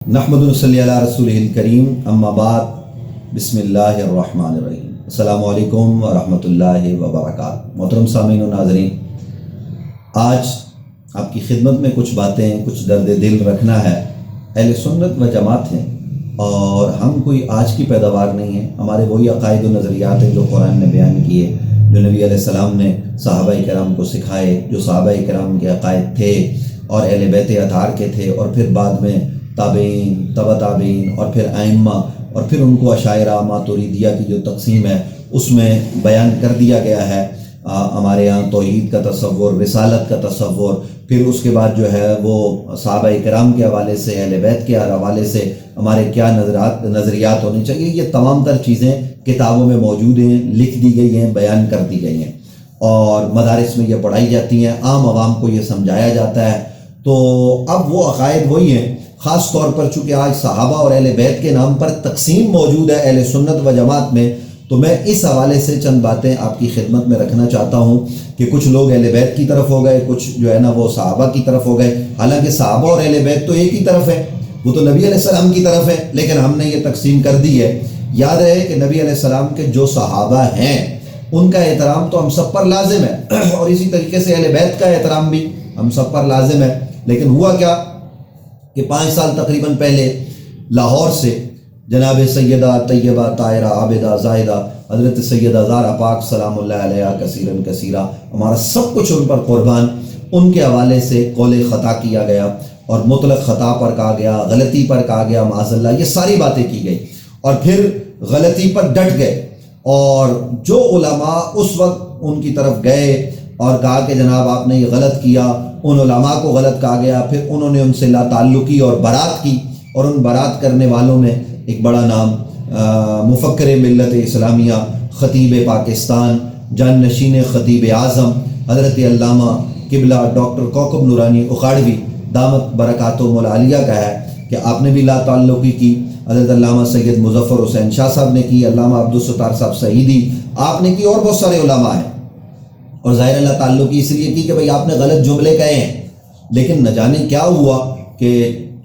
نحمد صلی علی رسول الکریم اما بعد بسم اللہ الرحمن الرحیم السلام علیکم ورحمۃ اللہ وبرکاتہ۔ محترم سامعین و ناظرین، آج آپ کی خدمت میں کچھ باتیں، کچھ درد دل رکھنا ہے۔ اہل سنت و جماعت ہیں اور ہم کوئی آج کی پیداوار نہیں ہیں۔ ہمارے وہی عقائد و نظریات ہیں جو قرآن نے بیان کیے، جو نبی علیہ السلام نے صحابہ کرام کو سکھائے، جو صحابہ کرام کے عقائد تھے اور اہل بیت اطہار کے تھے، اور پھر بعد میں تابعین، تبع تابعین، اور پھر ائمہ، اور پھر ان کو اشاعرہ ماتریدیہ کی جو تقسیم ہے اس میں بیان کر دیا گیا ہے۔ ہمارے یہاں توحید کا تصور، رسالت کا تصور، پھر اس کے بعد جو ہے وہ صحابہ کرام کے حوالے سے، اہل بیت کے حوالے سے ہمارے کیا نظریات ہونے چاہیے، یہ تمام تر چیزیں کتابوں میں موجود ہیں، لکھ دی گئی ہیں، بیان کر دی گئی ہیں، اور مدارس میں یہ پڑھائی جاتی ہیں، عام عوام کو یہ سمجھایا جاتا ہے۔ تو اب وہ عقائد وہی ہیں، خاص طور پر چونکہ آج صحابہ اور اہل بیت کے نام پر تقسیم موجود ہے اہل سنت و جماعت میں، تو میں اس حوالے سے چند باتیں آپ کی خدمت میں رکھنا چاہتا ہوں کہ کچھ لوگ اہل بیت کی طرف ہو گئے، کچھ جو ہے نا وہ صحابہ کی طرف ہو گئے، حالانکہ صحابہ اور اہل بیت تو ایک ہی طرف ہے، وہ تو نبی علیہ السلام کی طرف ہے، لیکن ہم نے یہ تقسیم کر دی ہے۔ یاد رہے کہ نبی علیہ السلام کے جو صحابہ ہیں ان کا احترام تو ہم سب پر لازم ہے، اور اسی طریقے سے اہل بیت کا احترام بھی ہم سب پر لازم ہے۔ لیکن ہوا کیا کہ 5 سال تقریباً پہلے لاہور سے جناب سیدہ طیبہ طاہرہ عابدہ زاہدہ حضرت سیدہ زہرا پاک سلام اللہ علیہ کثیراً کثیرہ، ہمارا سب کچھ ان پر قربان، ان کے حوالے سے قول خطا کیا گیا، اور مطلق خطا پر کہا گیا، غلطی پر کہا گیا، معاذ اللہ، یہ ساری باتیں کی گئی، اور پھر غلطی پر ڈٹ گئے، اور جو علماء اس وقت ان کی طرف گئے اور کہا کہ جناب آپ نے یہ غلط کیا، ان علماء کو غلط کہا گیا، پھر انہوں نے ان سے لا تعلقی اور برات کی، اور ان برات کرنے والوں میں ایک بڑا نام مفکر ملت اسلامیہ، خطیب پاکستان، جان نشین خطیب اعظم حضرت علامہ قبلہ ڈاکٹر کوکب نورانی اکھاڑوی دامت برکاتہم العالیہ کا ہے کہ آپ نے بھی لا تعلقی کی، حضرت علامہ سید مظفر حسین شاہ صاحب نے کی، علامہ عبدالستار صاحب سعیدی آپ نے کی، اور بہت سارے علماء ہیں۔ اور ظاہر اللہ تعلقی اس لیے کی کہ بھئی آپ نے غلط جملے کہے ہیں، لیکن نہ جانے کیا ہوا کہ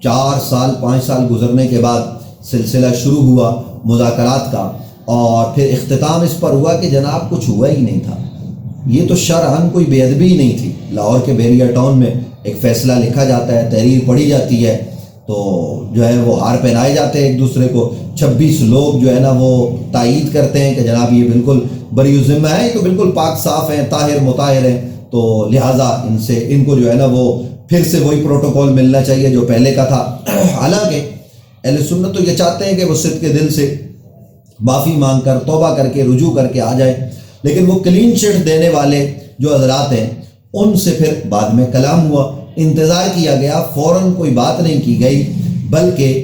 4 سال 5 سال گزرنے کے بعد سلسلہ شروع ہوا مذاکرات کا، اور پھر اختتام اس پر ہوا کہ جناب کچھ ہوا ہی نہیں تھا، یہ تو شرعاً کوئی بے ادبی ہی نہیں تھی۔ لاہور کے بیریا ٹاؤن میں ایک فیصلہ لکھا جاتا ہے، تحریر پڑھی جاتی ہے، تو جو ہے وہ ہار پہنائے جاتے ہیں ایک دوسرے کو، 26 لوگ جو ہے نا وہ تائید کرتے ہیں کہ جناب یہ بالکل بری الذمہ ہے، یہ تو بالکل پاک صاف ہیں، طاہر مطہر ہیں، تو لہٰذا ان کو جو ہے نا وہ پھر سے وہی پروٹوکول ملنا چاہیے جو پہلے کا تھا۔ حالانکہ اہل سنت تو یہ چاہتے ہیں کہ وہ صدق کے دل سے معافی مانگ کر، توبہ کر کے، رجوع کر کے آ جائے، لیکن وہ کلین چٹ دینے والے جو حضرات ہیں ان سے پھر بعد میں کلام ہوا، انتظار کیا گیا، فوراً کوئی بات نہیں کی گئی، بلکہ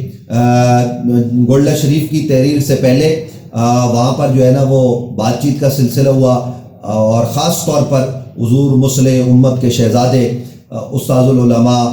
گولڈا شریف کی تحریر سے پہلے وہاں پر جو ہے نا وہ بات چیت کا سلسلہ ہوا، اور خاص طور پر حضور مصلح امت کے شہزادے استاذ العلماء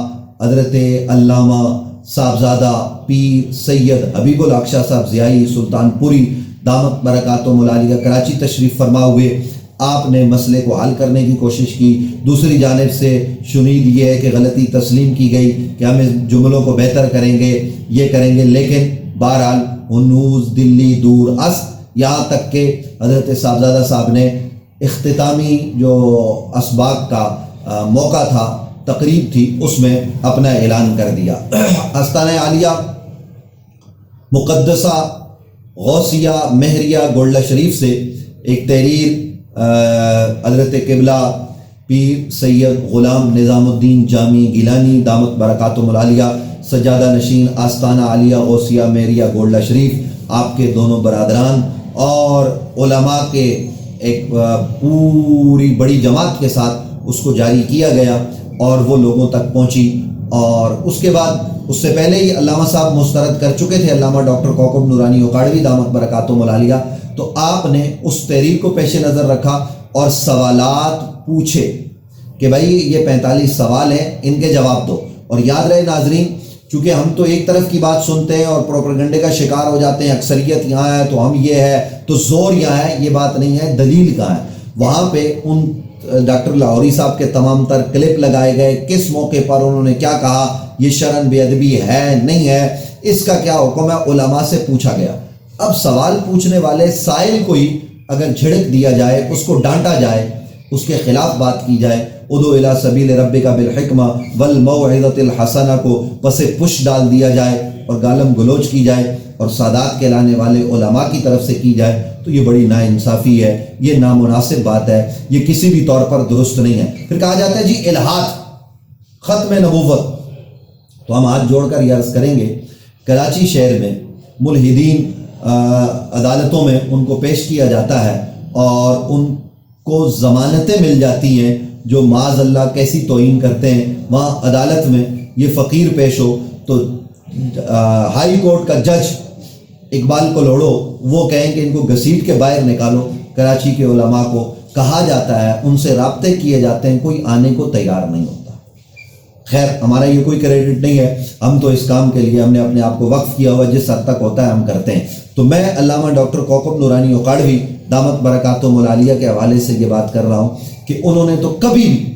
حضرت علامہ صاحبزادہ پیر سید حبیب الحق شاہ صاحب ضیائی سلطان پوری دامت برکاتہم العالیہ کراچی تشریف فرما ہوئے، آپ نے مسئلے کو حل کرنے کی کوشش کی۔ دوسری جانب سے شنید یہ ہے کہ غلطی تسلیم کی گئی کہ ہم اس جملوں کو بہتر کریں گے، یہ کریں گے، لیکن بہرحال ہنوز دلی دور است، یہاں تک کہ حضرت صاحبزادہ صاحب نے اختتامی جو اسباق کا موقع تھا، تقریب تھی، اس میں اپنا اعلان کر دیا۔ آستانہ عالیہ مقدسہ غوثیہ مہریہ گولڈا شریف سے ایک تحریر حضرت قبلہ پیر سید غلام نظام الدین جامی گیلانی دامت برکاتہم العالیہ سجادہ نشین آستانہ عالیہ غوثیہ مہریہ گولڈا شریف، آپ کے دونوں برادران اور علماء کے ایک پوری بڑی جماعت کے ساتھ اس کو جاری کیا گیا، اور وہ لوگوں تک پہنچی۔ اور اس کے بعد اس سے پہلے ہی علامہ صاحب مسترد کر چکے تھے، علامہ ڈاکٹر کوکب نورانی اکھاڑوی دامت برکاتہم العالیہ، تو آپ نے اس تحریر کو پیش نظر رکھا اور سوالات پوچھے کہ بھائی یہ 45 سوال ہیں، ان کے جواب دو۔ اور یاد رہے ناظرین، چونکہ ہم تو ایک طرف کی بات سنتے ہیں اور پروپیگنڈے کا شکار ہو جاتے ہیں، اکثریت یہاں ہے تو ہم یہ ہے تو زور یہاں ہے، یہ بات نہیں ہے، دلیل کہاں ہے۔ وہاں پہ ان ڈاکٹر لاہوری صاحب کے تمام تر کلپ لگائے گئے، کس موقع پر انہوں نے کیا کہا، یہ شرعاً بے ادبی ہے نہیں ہے، اس کا کیا حکم ہے؟ علماء سے پوچھا گیا۔ اب سوال پوچھنے والے سائل کو ہی اگر جھڑک دیا جائے، اس کو ڈانٹا جائے، اس کے خلاف بات کی جائے، ادعو الی سبیل ربک بالحکمہ والموعظۃ الحسنہ کو پس پش ڈال دیا جائے اور گالم گلوچ کی جائے اور سادات کہلانے والے علماء کی طرف سے کی جائے، تو یہ بڑی ناانصافی ہے، یہ نامناسب بات ہے، یہ کسی بھی طور پر درست نہیں ہے۔ پھر کہا جاتا ہے جی الحاد، ختم نبوت۔ تو ہم ہاتھ جوڑ کر یہ عرض کریں گے، کراچی شہر میں ملحدین عدالتوں میں ان کو پیش کیا جاتا ہے اور ان کو ضمانتیں مل جاتی ہیں جو معاذ اللہ کیسی توہین کرتے ہیں۔ وہاں عدالت میں یہ فقیر پیش ہو تو ہائی کورٹ کا جج اقبال کو لوڑو، وہ کہیں کہ ان کو گھسیٹ کے باہر نکالو۔ کراچی کے علماء کو کہا جاتا ہے، ان سے رابطے کیے جاتے ہیں، کوئی آنے کو تیار نہیں ہوتا۔ خیر، ہمارا یہ کوئی کریڈٹ نہیں ہے، ہم تو اس کام کے لیے ہم نے اپنے آپ کو وقف کیا ہوا، جس حد تک ہوتا ہے ہم کرتے ہیں۔ تو میں علامہ ڈاکٹر کوکب نورانی اوقاڑوی دامت برکاتہم العالیہ کے حوالے سے یہ بات کر رہا ہوں کہ انہوں نے تو کبھی بھی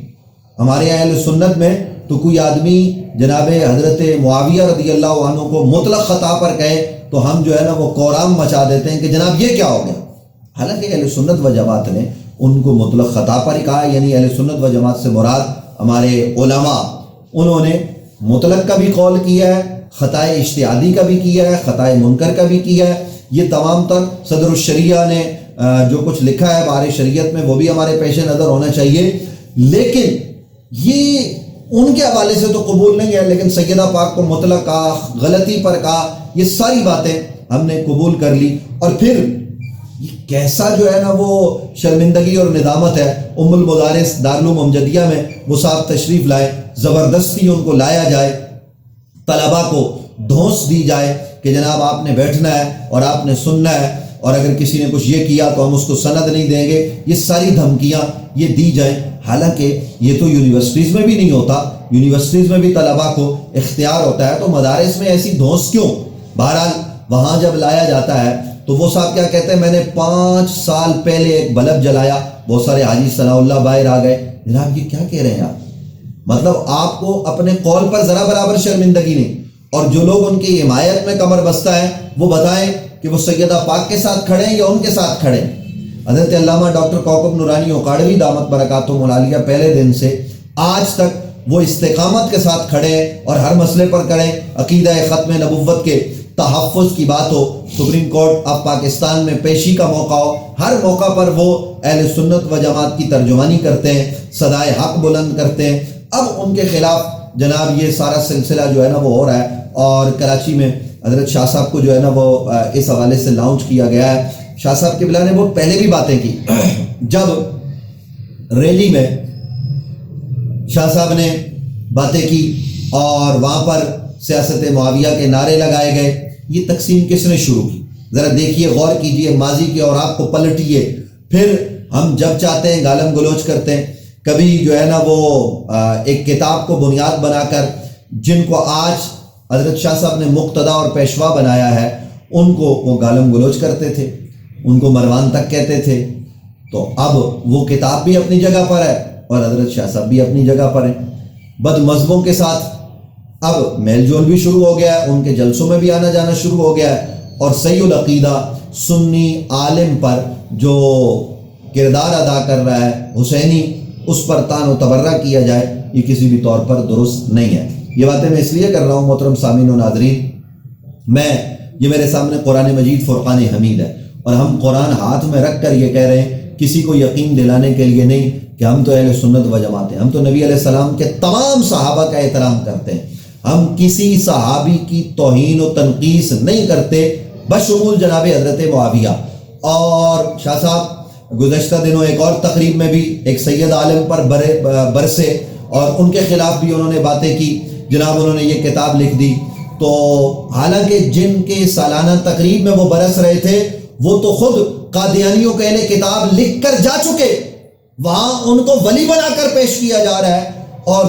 ہمارے اہل سنت میں تو کوئی آدمی جناب حضرت معاویہ رضی اللہ عنہ کو مطلق خطا پر کہے تو ہم جو ہے نا وہ کورام مچا دیتے ہیں کہ جناب یہ کیا ہو گیا، حالانکہ اہل سنت و جماعت نے ان کو مطلق خطا پر ہی کہا، یعنی اہل سنت و جماعت سے مراد ہمارے علماء، انہوں نے مطلق کا بھی قول کیا ہے، خطائے اجتہادی کا بھی کیا ہے، خطائے منکر کا بھی کیا ہے۔ یہ تمام تر صدر الشریعہ نے جو کچھ لکھا ہے بارے شریعت میں وہ بھی ہمارے پیش نظر ہونا چاہیے، لیکن یہ ان کے حوالے سے تو قبول نہیں ہے، لیکن سیدہ پاک کو مطلق کہا، غلطی پر کہا، یہ ساری باتیں ہم نے قبول کر لی۔ اور پھر یہ کیسا جو ہے نا وہ شرمندگی اور ندامت ہے، ام المدارس دارالعلوم امجدیہ میں وہ صاحب تشریف لائے، زبردستی ان کو لایا جائے، طلباء کو دھونس دی جائے کہ جناب آپ نے بیٹھنا ہے اور آپ نے سننا ہے، اور اگر کسی نے کچھ یہ کیا تو ہم اس کو سند نہیں دیں گے، یہ ساری دھمکیاں یہ دی جائیں۔ حالانکہ یہ تو یونیورسٹیز میں بھی نہیں ہوتا، یونیورسٹیز میں بھی طلباء کو اختیار ہوتا ہے، تو مدارس میں ایسی دھونس کیوں؟ بہرحال وہاں جب لایا جاتا ہے تو وہ صاحب کیا کہتے ہیں، میں نے 5 سال پہلے ایک بلب جلایا، بہت سارے حاجی ثناء اللہ باہر آ گئے۔ جناب یہ کیا کہہ رہے ہیں آپ؟ مطلب آپ کو اپنے قول پر ذرا برابر شرمندگی نہیں، اور جو لوگ ان کی حمایت میں کمر بستہ ہیں وہ بتائیں کہ وہ سیدہ پاک کے ساتھ کھڑے ہیں یا ان کے ساتھ کھڑے ہیں۔ حضرت علامہ ڈاکٹر کوکب نورانی اوقاڑوی دامت برکاتہم العالیہ پہلے دن سے آج تک وہ استقامت کے ساتھ کھڑے ہیں، اور ہر مسئلے پر کھڑے، عقیدہ ختم نبوت کے تحفظ کی بات ہو، سپریم کورٹ آف پاکستان میں پیشی کا موقع ہو، ہر موقع پر وہ اہل سنت و جماعت کی ترجمانی کرتے ہیں، صدائے حق بلند کرتے ہیں۔ اب ان کے خلاف جناب یہ سارا سلسلہ جو ہے نا وہ ہو رہا ہے، اور کراچی میں حضرت شاہ صاحب کو جو ہے نا وہ اس حوالے سے لانچ کیا گیا ہے۔ شاہ صاحب قبلہ نے بہت پہلے بھی باتیں کی، جب ریلی میں شاہ صاحب نے باتیں کی اور وہاں پر سیاست معاویہ کے نعرے لگائے گئے، یہ تقسیم کس نے شروع کی؟ ذرا دیکھیے، غور کیجئے ماضی کے اور آپ کو پلٹیے۔ پھر ہم جب چاہتے ہیں گالم گلوچ کرتے ہیں، کبھی جو ہے نا وہ ایک کتاب کو بنیاد بنا کر جن کو آج حضرت شاہ صاحب نے مقتدا اور پیشوا بنایا ہے ان کو وہ گالم گلوچ کرتے تھے، ان کو مروان تک کہتے تھے۔ تو اب وہ کتاب بھی اپنی جگہ پر ہے اور حضرت شاہ صاحب بھی اپنی جگہ پر ہیں۔ بد مذہبوں کے ساتھ اب میل جول بھی شروع ہو گیا ہے، ان کے جلسوں میں بھی آنا جانا شروع ہو گیا ہے، اور صحیح العقیدہ سنی عالم پر جو کردار ادا کر رہا ہے حسینی، اس پر طعن و تبرہ کیا جائے، یہ کسی بھی طور پر درست نہیں ہے۔ یہ باتیں میں اس لیے کر رہا ہوں محترم سامعین و ناظرین، یہ میرے سامنے قرآن مجید فرقان حمید ہے، اور ہم قرآن ہاتھ میں رکھ کر یہ کہہ رہے ہیں، کسی کو یقین دلانے کے لیے نہیں کہ ہم تو اہل سنت و جماعت ہیں، ہم تو نبی علیہ السلام کے تمام صحابہ کا احترام کرتے ہیں، ہم کسی صحابی کی توہین و تنقیص نہیں کرتے بشمول جناب حضرت معاویہ۔ اور شاہ صاحب گزشتہ دنوں ایک اور تقریب میں بھی ایک سید عالم پر برسے اور ان کے خلاف بھی انہوں نے باتیں کی، جناب انہوں نے یہ کتاب لکھ دی۔ تو حالانکہ جن کے سالانہ تقریب میں وہ برس رہے تھے وہ تو خود قادیانیوں کے لیے کتاب لکھ کر جا چکے، وہاں ان کو ولی بنا کر پیش کیا جا رہا ہے، اور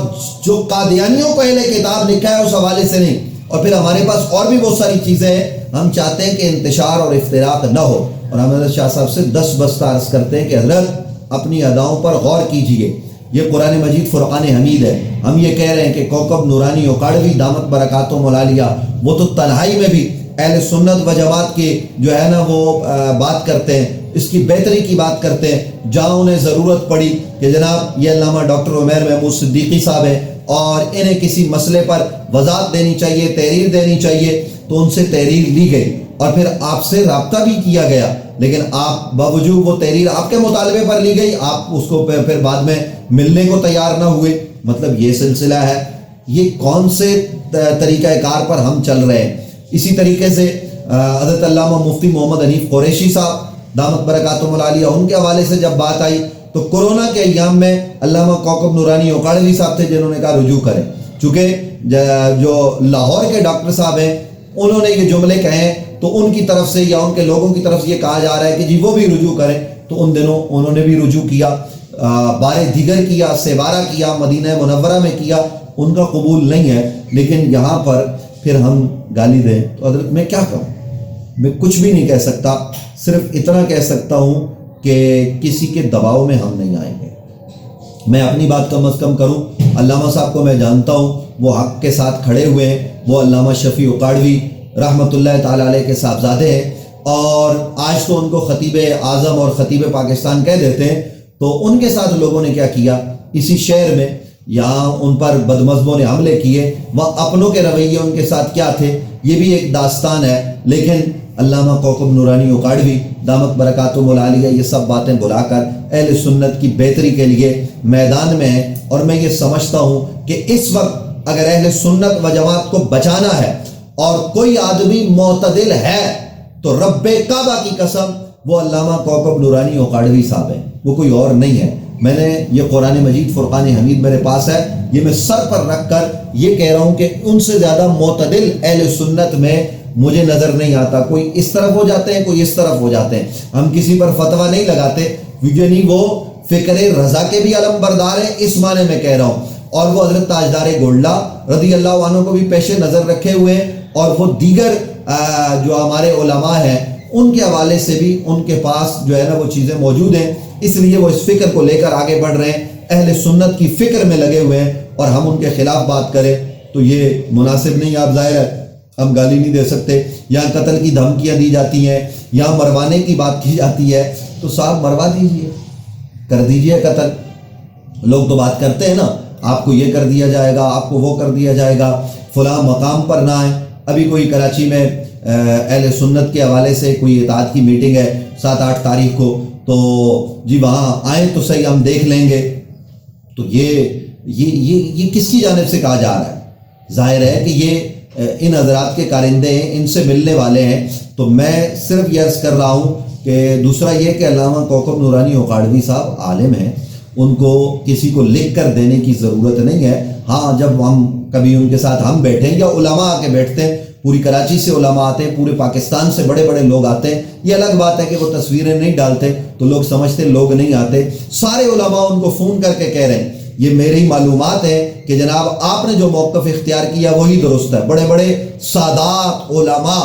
جو قادیانیوں کو اہل کتاب لکھا ہے اس حوالے سے نہیں۔ اور پھر ہمارے پاس اور بھی بہت ساری چیزیں ہیں، ہم چاہتے ہیں کہ انتشار اور افتراق نہ ہو، اور ہم حضرت شاہ صاحب سے 10 بستہ عرض کرتے ہیں کہ حضرت اپنی اداؤں پر غور کیجئے۔ یہ قرآن مجید فرقان حمید ہے. ہم یہ کہہ رہے ہیں کہ کوکب نورانی اوکاڑوی دامت برکاتہم العالیہ وہ تو تنہائی میں بھی اہل سنت و جماعت کی جو ہے نا وہ بات کرتے ہیں, اس کی بہتری کی بات کرتے ہیں. جہاں انہیں ضرورت پڑی کہ جناب یہ علامہ ڈاکٹر عمیر محمود صدیقی صاحب ہیں اور انہیں کسی مسئلے پر وضاحت دینی چاہیے, تحریر دینی چاہیے, تو ان سے تحریر لی گئی اور پھر آپ سے رابطہ بھی کیا گیا, لیکن آپ باوجود وہ تحریر آپ کے مطالبے پر لی گئی, آپ اس کو پھر بعد میں ملنے کو تیار نہ ہوئے. مطلب یہ سلسلہ ہے, یہ کون سے طریقہ کار پر ہم چل رہے ہیں. اسی طریقے سے حضرت علامہ مفتی محمد حنیف قریشی صاحب دامت برکاتہم العالیہ, ان کے حوالے سے جب بات آئی تو کورونا کے ایام میں علامہ کوکب نورانی اوکاڑوی صاحب تھے جنہوں نے کہا رجوع کریں, چونکہ جو لاہور کے ڈاکٹر صاحب ہیں انہوں نے یہ جملے کہیں تو ان کی طرف سے یا ان کے لوگوں کی طرف سے یہ کہا جا رہا ہے کہ جی وہ بھی رجوع کریں. تو ان دنوں انہوں نے بھی رجوع کیا, بار دیگر کیا, سیبارہ کیا, مدینہ منورہ میں کیا, ان کا قبول نہیں ہے. لیکن یہاں پر پھر ہم گالی دیں تو حضرت میں کیا کہوں, میں کچھ بھی نہیں کہہ سکتا, صرف اتنا کہہ سکتا ہوں کہ کسی کے دباؤ میں ہم نہیں آئیں گے. میں اپنی بات کم از کم کروں. علامہ صاحب کو میں جانتا ہوں, وہ حق کے ساتھ کھڑے ہوئے ہیں. وہ علامہ شفیع اوکاڑوی رحمۃ اللہ تعالیٰ علیہ کے صاحبزادے ہیں, اور آج تو ان کو خطیب اعظم اور خطیب پاکستان کہہ دیتے ہیں. تو ان کے ساتھ لوگوں نے کیا کیا, اسی شہر میں یہاں ان پر بدمذہبوں نے حملے کیے. وہ اپنوں کے رویے ان کے ساتھ کیا تھے یہ بھی ایک داستان ہے. لیکن علامہ کوکب نورانی اوکاڑوی دامت برکاتہم العالیہ یہ سب باتیں بلا کر اہل سنت کی بہتری کے لیے میدان میں ہیں. اور میں یہ سمجھتا ہوں کہ اس وقت اگر اہل سنت و جماعت کو بچانا ہے اور کوئی آدمی معتدل ہے تو رب کعبہ کی قسم وہ علامہ کوکب نورانی اوکاڑوی صاحب ہیں, وہ کوئی اور نہیں ہے. میں نے یہ قرآن مجید فرقان حمید میرے پاس ہے, یہ میں سر پر رکھ کر یہ کہہ رہا ہوں کہ ان سے زیادہ معتدل اہل سنت میں مجھے نظر نہیں آتا. کوئی اس طرف ہو جاتے ہیں, کوئی اس طرف ہو جاتے ہیں. ہم کسی پر فتویٰ نہیں لگاتے, یعنی وہ فکر رضا کے بھی علم بردار ہیں اس معنی میں کہہ رہا ہوں. اور وہ حضرت تاجدار گولڈا رضی اللہ عنہ کو بھی پیش نظر رکھے ہوئے ہیں, اور وہ دیگر جو ہمارے علماء ہیں ان کے حوالے سے بھی ان کے پاس جو ہے نا وہ چیزیں موجود ہیں. اس لیے وہ اس فکر کو لے کر آگے بڑھ رہے ہیں, اہل سنت کی فکر میں لگے ہوئے ہیں, اور ہم ان کے خلاف بات کریں تو یہ مناسب نہیں. آپ ظاہر ہے ہم گالی نہیں دے سکتے. یہاں قتل کی دھمکیاں دی جاتی ہیں, یہاں مروانے کی بات کی جاتی ہے, تو صاحب مروا دیجئے, کر دیجئے قتل. لوگ تو بات کرتے ہیں نا, آپ کو یہ کر دیا جائے گا, آپ کو وہ کر دیا جائے گا, فلاں مقام پر نہ آئیں. ابھی کوئی کراچی میں اہل سنت کے حوالے سے کوئی اتحاد کی میٹنگ ہے 7-8 تاریخ کو, تو جی وہاں آئیں تو صحیح ہم دیکھ لیں گے. تو یہ کس کی جانب سے کہا جا رہا ہے؟ ظاہر ہے کہ یہ ان حضرات کے کارندے ہیں, ان سے ملنے والے ہیں. تو میں صرف یہ عرض کر رہا ہوں کہ دوسرا یہ کہ علامہ کوکب نورانی اوکاڑوی صاحب عالم ہیں, ان کو کسی کو لکھ کر دینے کی ضرورت نہیں ہے. ہاں جب ہم کبھی ان کے ساتھ ہم بیٹھیں یا علماء آ کے بیٹھتے ہیں, پوری کراچی سے علماء آتے ہیں, پورے پاکستان سے بڑے بڑے لوگ آتے ہیں, یہ الگ بات ہے کہ وہ تصویریں نہیں ڈالتے تو لوگ سمجھتے لوگ نہیں آتے. سارے علماء ان کو فون کر کے کہہ رہے ہیں, یہ میری معلومات ہے کہ جناب آپ نے جو موقف اختیار کیا وہی درست ہے. بڑے بڑے سادات علماء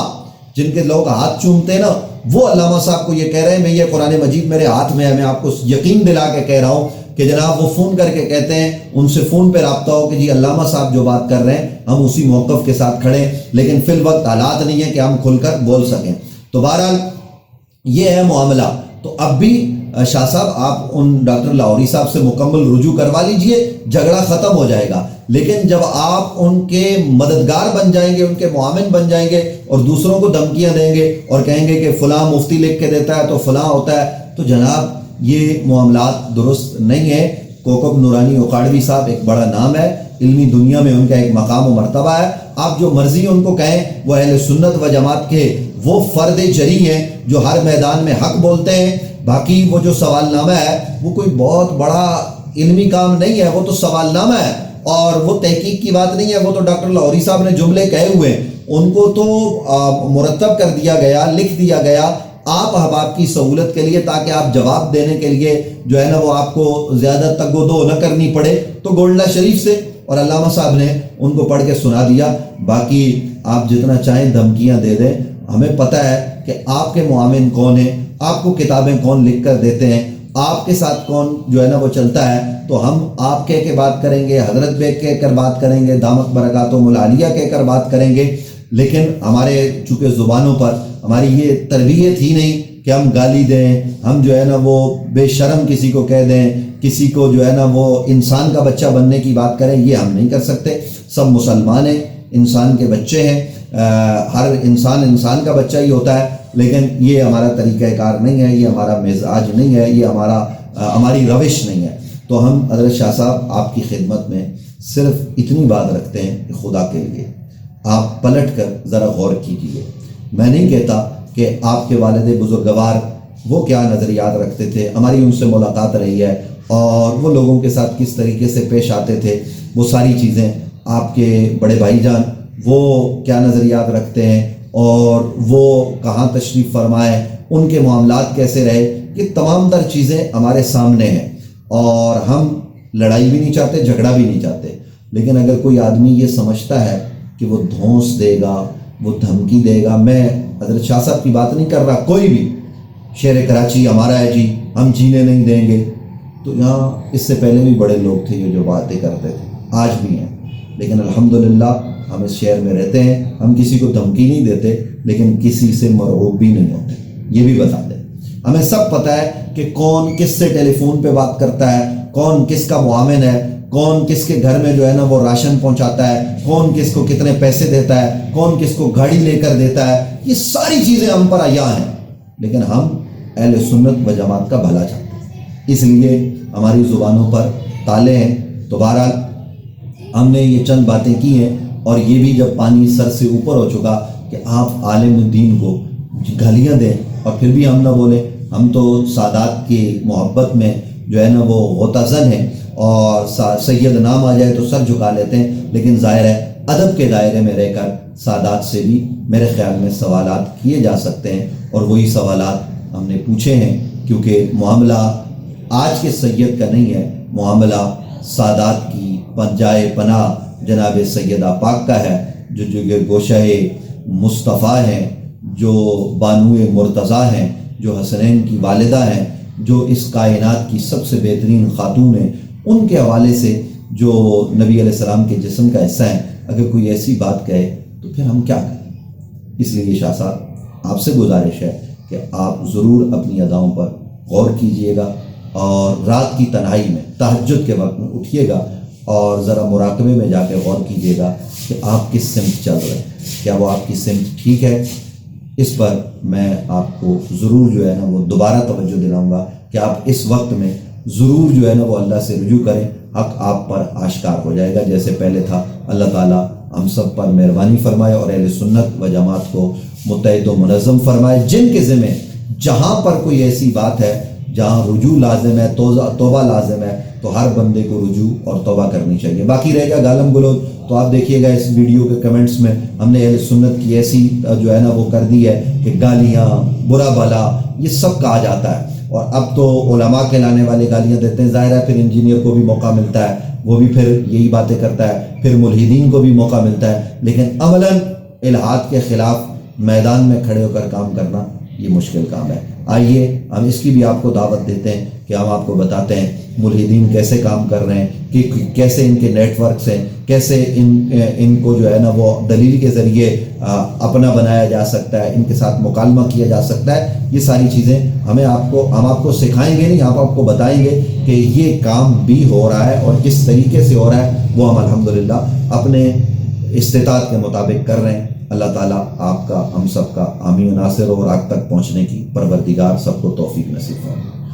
جن کے لوگ ہاتھ چومتے ہیں نا, وہ علامہ صاحب کو یہ کہہ رہے ہیں. میں یہ قرآن مجید میرے ہاتھ میں ہے, میں آپ کو یقین دلا کے کہہ رہا ہوں کہ جناب وہ فون کر کے کہتے ہیں, ان سے فون پہ رابطہ ہو کہ جی علامہ صاحب جو بات کر رہے ہیں ہم اسی موقف کے ساتھ کھڑے ہیں, لیکن فی الوقت حالات نہیں ہے کہ ہم کھل کر بول سکیں. تو بہرحال یہ ہے معاملہ. تو اب بھی شاہ صاحب آپ ان ڈاکٹر لاہوری صاحب سے مکمل رجوع کروا لیجئے, جھگڑا ختم ہو جائے گا. لیکن جب آپ ان کے مددگار بن جائیں گے, ان کے معاون بن جائیں گے, اور دوسروں کو دھمکیاں دیں گے اور کہیں گے کہ فلاں مفتی لکھ کے دیتا ہے تو فلاں ہوتا ہے, تو جناب یہ معاملات درست نہیں ہے. کوکب نورانی اوکاڑوی صاحب ایک بڑا نام ہے, علمی دنیا میں ان کا ایک مقام و مرتبہ ہے. آپ جو مرضی ان کو کہیں, وہ اہل سنت و جماعت کے وہ فرد جری ہیں جو ہر میدان میں حق بولتے ہیں. باقی وہ جو سوال نامہ ہے وہ کوئی بہت بڑا علمی کام نہیں ہے, وہ تو سوال نامہ ہے اور وہ تحقیق کی بات نہیں ہے. وہ تو ڈاکٹر لاہوری صاحب نے جملے کہے ہوئے ہیں, ان کو تو مرتب کر دیا گیا, لکھ دیا گیا آپ احباب کی سہولت کے لیے, تاکہ آپ جواب دینے کے لیے جو ہے نا وہ آپ کو زیادہ تگ و دو نہ کرنی پڑے. تو گولڈا شریف سے اور علامہ صاحب نے ان کو پڑھ کے سنا دیا. باقی آپ جتنا چاہیں دھمکیاں دے دیں, ہمیں پتہ ہے کہ آپ کے معاون کون ہیں, آپ کو کتابیں کون لکھ کر دیتے ہیں, آپ کے ساتھ کون جو ہے نا وہ چلتا ہے تو ہم آپ کہہ کے بات کریں گے، حضرت بیگ کہہ کر بات کریں گے، دامت برکاتہم العالیہ کہہ کر بات کریں گے، لیکن ہمارے چونکہ زبانوں پر ہماری یہ تربیت ہی نہیں کہ ہم گالی دیں، ہم جو ہے نا وہ بے شرم کسی کو کہہ دیں، کسی کو جو ہے نا وہ انسان کا بچہ بننے کی بات کریں، یہ ہم نہیں کر سکتے۔ سب مسلمان ہیں، انسان کے بچے ہیں، ہر انسان کا بچہ ہی ہوتا ہے، لیکن یہ ہمارا طریقہ کار نہیں ہے، یہ ہمارا مزاج نہیں ہے، یہ ہماری روش نہیں ہے۔ تو ہم حضرت شاہ صاحب آپ کی خدمت میں صرف اتنی بات رکھتے ہیں کہ خدا کے لیے آپ پلٹ کر ذرا غور کیجیے۔ میں نہیں کہتا کہ آپ کے والد بزرگوار وہ کیا نظریات رکھتے تھے، ہماری ان سے ملاقات رہی ہے اور وہ لوگوں کے ساتھ کس طریقے سے پیش آتے تھے، وہ ساری چیزیں آپ کے بڑے بھائی جان وہ کیا نظریات رکھتے ہیں اور وہ کہاں تشریف فرمائے، ان کے معاملات کیسے رہے، یہ تمام تر چیزیں ہمارے سامنے ہیں۔ اور ہم لڑائی بھی نہیں چاہتے، جھگڑا بھی نہیں چاہتے، لیکن اگر کوئی آدمی یہ سمجھتا ہے کہ وہ دھونس دے گا، وہ دھمکی دے گا، میں حضرت شاہ صاحب کی بات نہیں کر رہا، کوئی بھی شہر کراچی ہمارا ہے جی، ہم جینے نہیں دیں گے، تو یہاں اس سے پہلے بھی بڑے لوگ تھے جو باتیں کرتے تھے، آج بھی ہیں، لیکن الحمدللہ ہم اس شہر میں رہتے ہیں، ہم کسی کو دھمکی نہیں دیتے، لیکن کسی سے مرعوب بھی نہیں ہوتے، یہ بھی بتا دیں۔ ہمیں سب پتہ ہے کہ کون کس سے ٹیلی فون پہ بات کرتا ہے، کون کس کا معاون ہے، کون کس کے گھر میں جو ہے نا وہ راشن پہنچاتا ہے، کون کس کو کتنے پیسے دیتا ہے، کون کس کو گاڑی لے کر دیتا ہے، یہ ساری چیزیں ہم پر عیاں ہیں، لیکن ہم اہل سنت و جماعت کا بھلا چاہتے ہیں، اس لیے ہماری زبانوں پر تالے ہیں۔ تو بہرحال ہم نے یہ چند باتیں کی ہیں، اور یہ بھی جب پانی سر سے اوپر ہو چکا کہ آپ عالم دین کو گالیاں دیں اور پھر بھی ہم نہ بولیں، ہم تو سادات کی محبت میں جو ہے نا وہ غوطہ زن ہیں، اور سید نام آ جائے تو سر جھکا لیتے ہیں، لیکن ظاہر ہے ادب کے دائرے میں رہ کر سادات سے بھی میرے خیال میں سوالات کیے جا سکتے ہیں، اور وہی سوالات ہم نے پوچھے ہیں، کیونکہ معاملہ آج کے سید کا نہیں ہے، معاملہ سادات کی جائے پناہ جناب سیدہ پاک کا ہے، جو جگر گوشہ مصطفیٰ ہیں، جو بانوئے مرتضیٰ ہیں، جو حسنین کی والدہ ہیں، جو اس کائنات کی سب سے بہترین خاتون ہیں، ان کے حوالے سے جو نبی علیہ السلام کے جسم کا حصہ ہیں، اگر کوئی ایسی بات کہے تو پھر ہم کیا کریں؟ اس لیے شاہ صاحب آپ سے گزارش ہے کہ آپ ضرور اپنی اداؤں پر غور کیجئے گا، اور رات کی تنہائی میں تہجد کے وقت میں اٹھیے گا اور ذرا مراقبے میں جا کے غور کیجئے گا کہ آپ کس سمت چل رہے ہیں، کیا وہ آپ کی سمت ٹھیک ہے؟ اس پر میں آپ کو ضرور جو ہے نا وہ دوبارہ توجہ دلاؤں گا کہ آپ اس وقت میں ضرور جو ہے نا وہ اللہ سے رجوع کریں، حق آپ پر آشکار ہو جائے گا جیسے پہلے تھا۔ اللہ تعالیٰ ہم سب پر مہربانی فرمائے اور اہل سنت و جماعت کو متحد و منظم فرمائے، جن کے ذمہ جہاں پر کوئی ایسی بات ہے جہاں رجوع لازم ہے، توبہ لازم ہے، تو ہر بندے کو رجوع اور توبہ کرنی چاہیے۔ باقی رہے گا گالم گلوچ، تو آپ دیکھیے گا اس ویڈیو کے کمنٹس میں ہم نے اہل سنت کی ایسی جو ہے نا وہ کر دی ہے کہ گالیاں، برا بھلا، یہ سب کہا جاتا ہے، اور اب تو علماء کے لانے والے گالیاں دیتے ہیں، ظاہر ہے پھر انجینئر کو بھی موقع ملتا ہے، وہ بھی پھر یہی باتیں کرتا ہے، پھر ملحدین کو بھی موقع ملتا ہے، لیکن عملاً الحاد کے خلاف میدان میں کھڑے ہو کر کام کرنا یہ مشکل کام ہے۔ آئیے ہم اس کی بھی آپ کو دعوت دیتے ہیں کہ ہم آپ کو بتاتے ہیں ملحدین کیسے کام کر رہے ہیں، کہ کیسے ان کے نیٹ ورکس ہیں، کیسے ان کو جو ہے نا وہ دلیل کے ذریعے اپنا بنایا جا سکتا ہے، ان کے ساتھ مکالمہ کیا جا سکتا ہے۔ یہ ساری چیزیں ہم آپ کو سکھائیں گے نہیں، آپ کو بتائیں گے کہ یہ کام بھی ہو رہا ہے، اور کس طریقے سے ہو رہا ہے وہ ہم الحمدللہ اپنے استطاعت کے مطابق کر رہے ہیں۔ اللہ تعالیٰ آپ کا، ہم سب کا حامی و ناصر اور آگ تک پہنچنے کی پروردگار سب کو توفیق نصیب فرمائے۔